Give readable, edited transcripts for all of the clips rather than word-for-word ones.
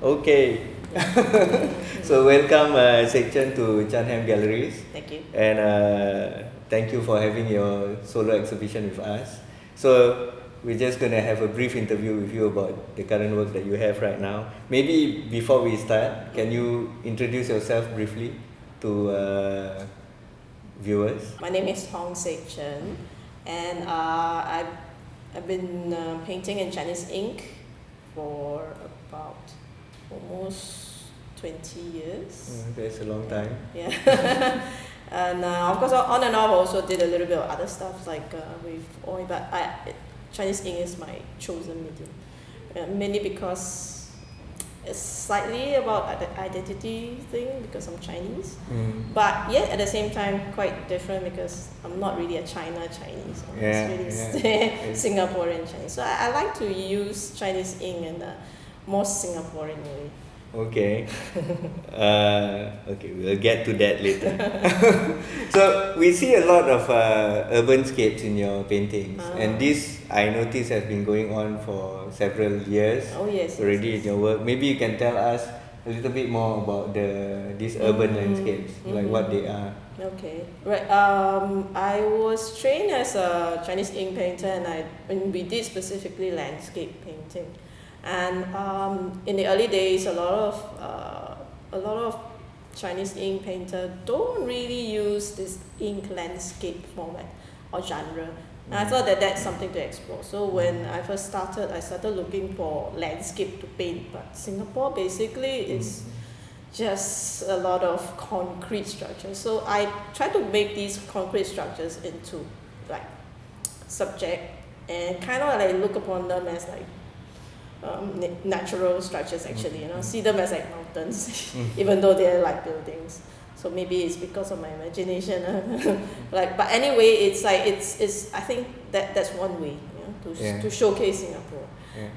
Okay. So welcome Chern to Chern Galleries. Thank you. And thank you for having your solo exhibition with us. So we're just going to have a brief interview with you about the current work that you have right now. Maybe before we start, can you introduce yourself briefly to viewers? My name is Chern, and I've been painting in Chinese ink for about almost 20 years. That's a long time. Yeah. And of course, on and off, also did a little bit of other stuff like with oil, but Chinese ink is my chosen medium, mainly because it's slightly about the identity thing because I'm Chinese, but yet at the same time quite different because I'm not really a Chinese. It's really Singaporean Chinese. So I like to use Chinese ink in a more Singaporean way. Okay. Okay, we'll get to that later. So we see a lot of urban scapes in your paintings, and this I notice has been going on for several years. Oh yes. Already in your work. Maybe you can tell us a little bit more about these urban landscapes, like what they are. Okay, right. I was trained as a Chinese ink painter, and we did specifically landscape painting. And in the early days, a lot of Chinese ink painter don't really use this ink landscape format or genre. And I thought that that's something to explore. So when I first started, I started looking for landscape to paint. But Singapore basically is just a lot of concrete structures. So I try to make these concrete structures into like subject and kind of like look upon them as like natural structures actually, see them as like mountains, even though they're like buildings. So maybe it's because of my imagination, but anyway, it's like it's I think that's one way, to showcase Singapore.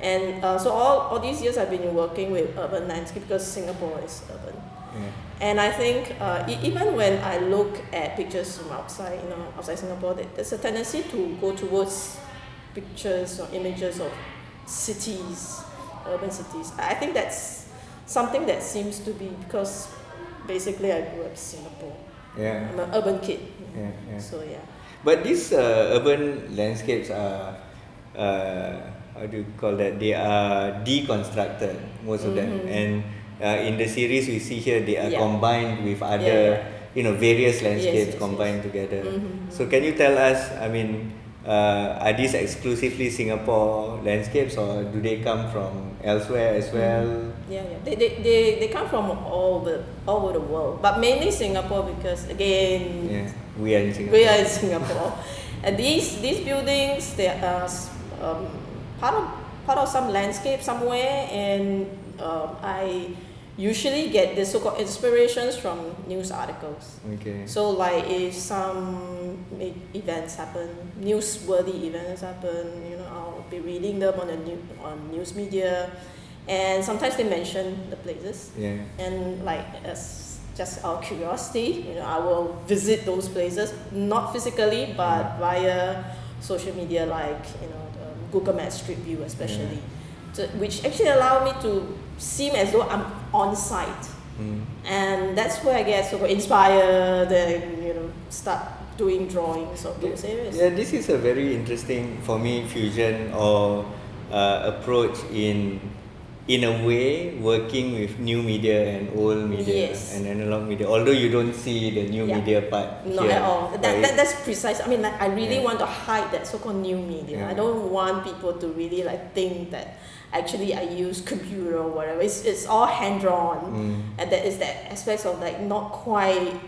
And so all these years I've been working with urban landscape because Singapore is urban. And I think even when I look at pictures from outside, outside Singapore, there's a tendency to go towards pictures or images of cities, urban cities. I think that's something that seems to be because basically I grew up in Singapore. I'm an urban kid. So yeah. But these urban landscapes are how do you call that? They are deconstructed, most of them, and in the series we see here they are combined with other various landscapes combined together. So can you tell us, I mean, are these exclusively Singapore landscapes or do they come from elsewhere as well? They come from all over the world, but mainly Singapore because again we are in Singapore. And these buildings, they are part of some landscape somewhere, and I usually get the so-called inspirations from news articles. Okay. So like if some events happen, newsworthy events happen, I'll be reading them on news media, and sometimes they mention the places. And like as just out of curiosity, I will visit those places, not physically, but via social media, like Google Maps Street View especially. Which actually allow me to seem as though I'm on site, and that's where I get so inspired and start doing drawings of those areas. Yeah, this is a very interesting for me fusion or approach in a way working with new media and old media and analog media. Although you don't see the new media part not here, at all. That's precise. I mean, like, I really want to hide that so-called new media. I don't want people to really like think that actually I use computer or whatever. It's all hand drawn, and that is that aspects of like not quite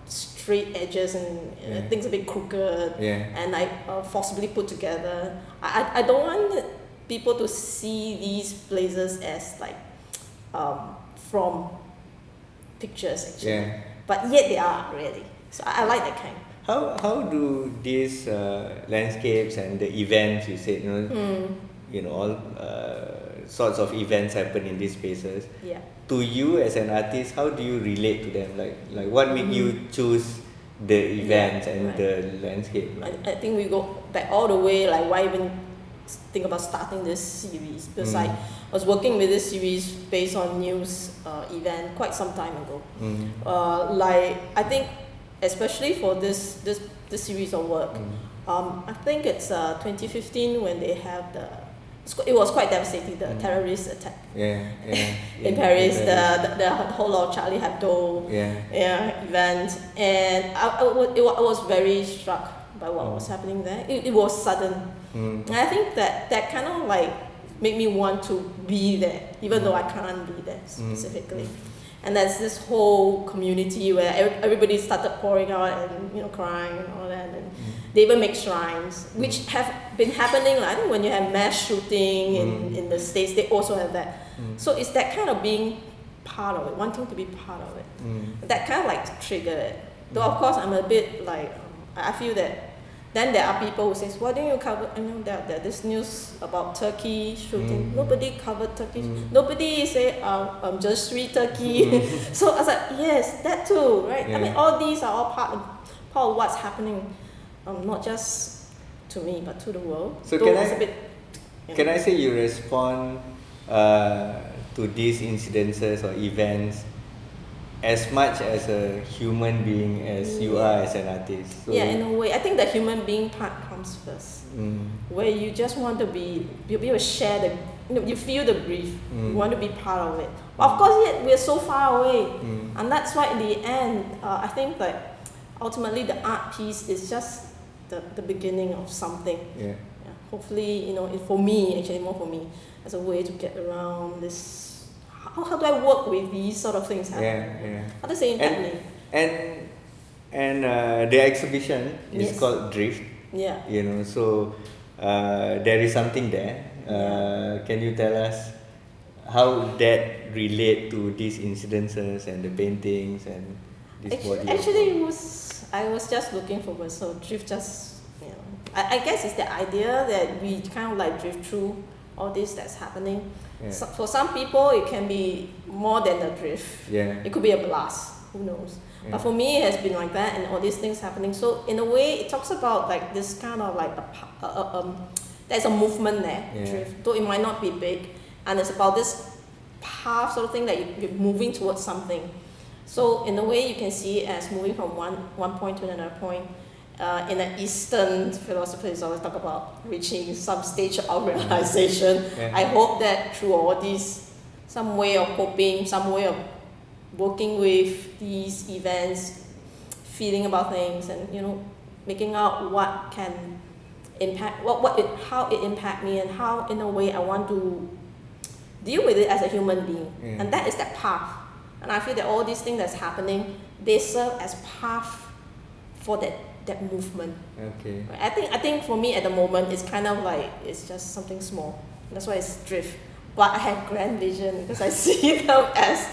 straight edges and things a bit crooked and like forcibly put together. I don't want people to see these places as like from pictures actually, but yet they are really. So I like that kind. How do these landscapes and the events you said, all sorts of events happen in these spaces? To you as an artist, how do you relate to them? Like what made you choose the events and the landscape? I think we go back all the way. Like why even think about starting this series, because I was working with this series based on news event quite some time ago. Like I think, especially for this series of work, I think it's 2015 when they have it was quite devastating, the terrorist attack in Paris, the whole of Charlie Hebdo event, and I was very struck by what was happening there. It was sudden, and I think that kind of like made me want to be there, even though I can't be there specifically. And there's this whole community where everybody started pouring out and crying and all that, and they even make shrines, which have been happening. I think when you have mass shooting in the States, they also have that. So it's that kind of being part of it, wanting to be part of it, that kind of like triggered it. Though of course I'm a bit like I feel that. Then there are people who say, why don't you cover, that this news about Turkey shooting, nobody covered Turkey, nobody say, just free Turkey. So I was like, yes, that too, right? I mean, all these are all part of what's happening, not just to me, but to the world. So can I say you respond to these incidences or events as much as a human being as you are as an artist? So in a way, I think the human being part comes first, where you just want to be able to share you feel the grief, you want to be part of it. But of course, yet we're so far away, and that's why in the end, I think that ultimately the art piece is just the beginning of something. Hopefully, for me, actually more for me, as a way to get around this. How do I work with these sort of things happening? How does it impact me? And the exhibition is called Drift. So there is something there. Can you tell us how that relate to these incidences and the paintings and this body? Actually, I was just looking for words. So Drift just, I guess it's the idea that we kind of like drift through all this that's happening. So for some people, it can be more than a drift. It could be a blast. Who knows? But for me, it has been like that, and all these things happening. So in a way, it talks about like this kind of like there's a movement there, drift, though it might not be big, and it's about this path sort of thing that you're moving towards something. So in a way, you can see it as moving from one point to another point. In an Eastern philosophy, is always talk about reaching some stage of realization. I hope that through all these, some way of coping, some way of working with these events, feeling about things, and making out what can impact, how it impact me, and how in a way I want to deal with it as a human being. And that is that path. And I feel that all these things that's happening, they serve as path for that movement. I think for me at the moment, it's kind of like it's just something small. That's why it's drift. But I have grand vision because I see them as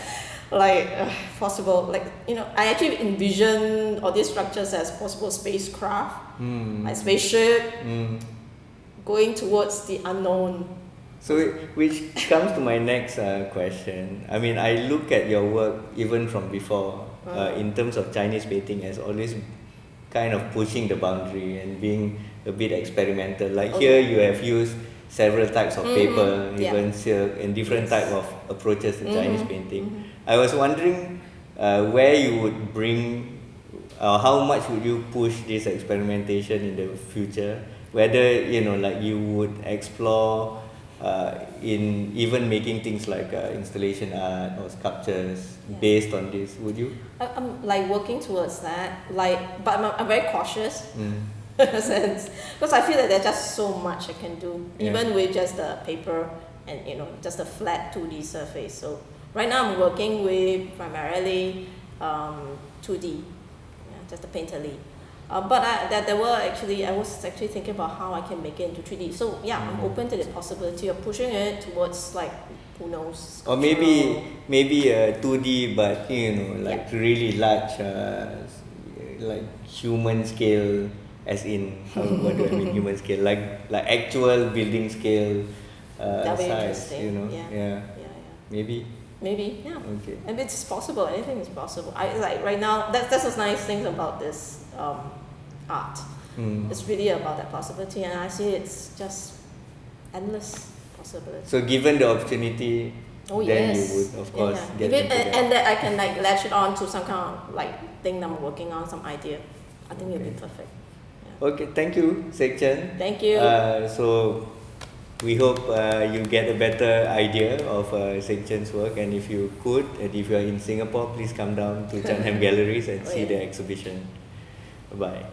like possible. Like I actually envision all these structures as possible spacecraft, like spaceship, going towards the unknown. So which comes to my next question. I mean, I look at your work even from before in terms of Chinese painting as always kind of pushing the boundary and being a bit experimental. Like here you have used several types of paper, even silk, and different type of approaches to Chinese painting. I was wondering where you would bring, how much would you push this experimentation in the future? Whether like you would explore in even making things like installation art or sculptures based on this, would you? I'm like working towards that, but I'm very cautious in a sense, because I feel that there's just so much I can do, even with just the paper and just a flat 2D surface. So right now I'm working with primarily 2D, just the painterly. But I was actually thinking about how I can make it into 3D. So I'm open to the possibility of pushing it towards like, who knows. Or maybe 2D, but like really large, like human scale, as in what do I mean human scale? Like actual building scale size. Maybe. Maybe, okay. And it's possible. Anything is possible. I like right now. That's a nice thing about this art. It's really about that possibility, and I see it's just endless possibilities. So given the opportunity, Oh then yes. you would of course get Even, into that. and that I can like latch it on to some kind of like thing that I'm working on, some idea. I think it'll be perfect. Yeah. Okay, thank you, Chern. Thank you. So we hope you get a better idea of Chern's work, and if you could, and if you are in Singapore, please come down to Chern Galleries and see the exhibition. Bye bye.